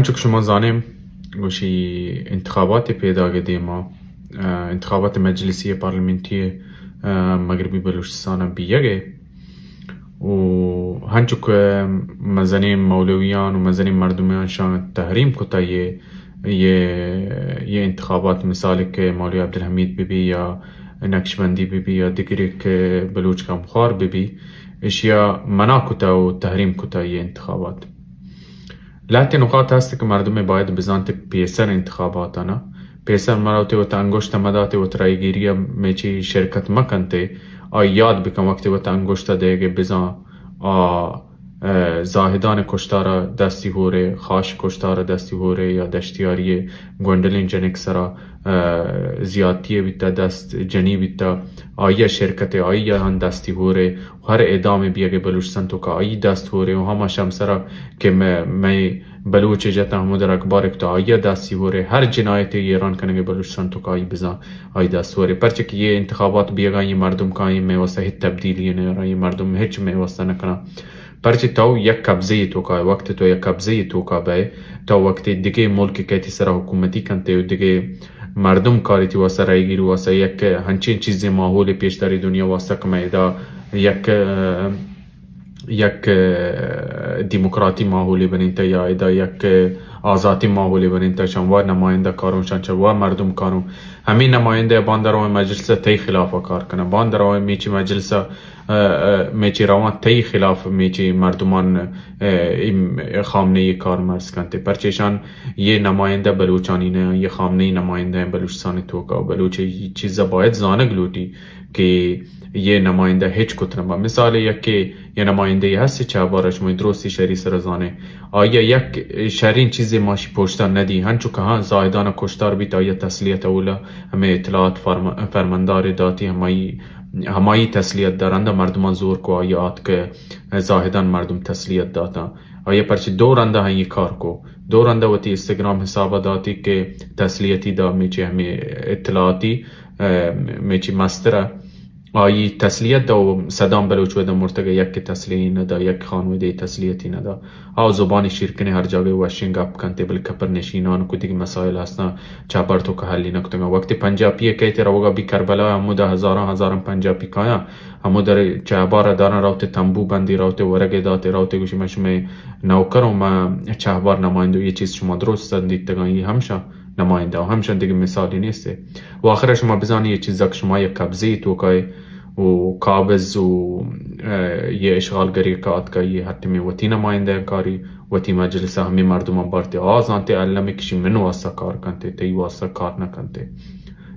هنچuk شما زانیم وشی انتخابات پیدا قدیما انتخابات مجلسی پارلمنتی مغربی بلوچستان بیگه و هنچuk مزنیم مولویان و مزنیم مردمیان شان تحریم کتا یه انتخابات مثالی که مولوی عبدالحمید ببی یا نقشبندی ببی یا دیگری که بلوچ کم خوار ببی اشیا منا کتا و تحریم کتا یه انتخابات. لحظه نقاط هست که مردم باید بزنند پیسر انتخاباتنا پیسر مراته و تانگشت مداته و ترایگیری میچی شرکت مکنته یاد بکن وقتی و تانگشت دیگه بزن زاهدان کشتار دستی هوره خاش کشتار دستی هوره یا دشتیاری گوندلین جنک سرا زیادتی بیتا دست جنی بیتا آیا شرکت آیا هن دستی هوره هر ادامه بیگه بلوچستان تو که آیا دست هوره و همه شمسرا که می بلوچ جتا همو در اکبار اکتا آیا دستی هوره هر جنایت ایران کنگه بلوچستان تو که آیا بزن آیا دست هوره پرچه که یه انتخابات بیگه یه مردم که آیا میوسته هیچ تبدیلی نه یه مردم هیچ میوسته نکنه پرچه تو یک قبضه تو که وقت تو یک قبضه تو که بای تو وقت دیگه ملک که تی سر حکومتی کنته و دیگه مردم کاریتی واسه رایگیر واسه یک هنچین چیزی ماحول پیشتری دنیا واسه که میدا یک دموکراتی ماحولی بنینته یا ایدا یک آزادی ماحولی بنینته شنوار نماینده کارون شنچوار مردم کارون همین نماینده باندرام مجلس تی خلاف کار کنه باندرام میچی مجلس میچی روان تی خلاف میچی مردمان خامنه کار مرز کنته پرچشان یه نماینده بلوچانی نه یه خامنه نماینده بلوچستان توکا بلوچی چیز باید زانگ لوٹی که یه نماینده هیچ کتنه با مثال یکی یه نماینده هستی چه بارش ما درستی شری سرزانه آیا یک شرین چیزی ماشی پشتن ندی هنچو که ها زایدان کشتار بیت آیا تسلیت اولا همه اطلاعات فرماندار داتی همایی تسلیت دارند مردمان زور کو آیات که زاهدان مردم تسلیت داتا آیا پرچه دورنده هنگی کار کو دورنده و تی اینستاگرام حساب داتی که تسلیتی دا میچه همه اطلاعاتی میچه مستره آیی تسلیت دا و صدام بلوچ وده مرتگه یک تسلیتی ندا یک خانواده تسلیتی ندا زبانی شیرکنی هر جاگه وشنگ اپ کنته بل کپر نشینان کو دیگه مسائل هستن چاپر تو که حلی نکتنگا وقتی پنجابی که تیرا وگا بی کربلا همو ده هزاران پنجابی کایا همو در چهبار دارن راوت تنبو بندی راوت ورگه داته راوت گوشی من شما نوکرم ما چهبار نماینده یه چیز شما درست دید تگانی همشا نماینده و همشان دیگه مثالی نیسته و آخر شما بزانی یه چیز که شما یه قبضی تو که و قابض و یه اشغالگری کات که یه حتی وطی نماینده کاری وطی مجلس همه مردمان بارتی آزانتی علمی کشی من واسه کار کنته تی واسه کار نکنته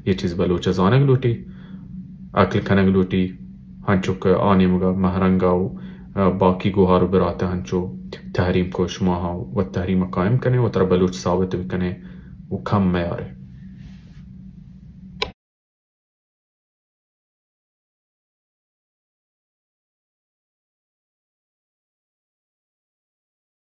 یه چیز بلوچه زانگ لوٹی اکل کنگ لوٹی هنچو که آنی مگا مهرنگا و باقی گوهارو براته هنچو تحریم کو شما ها و تحریم قائم کنه و تر بلوچ ثابت بکنه و کم میاره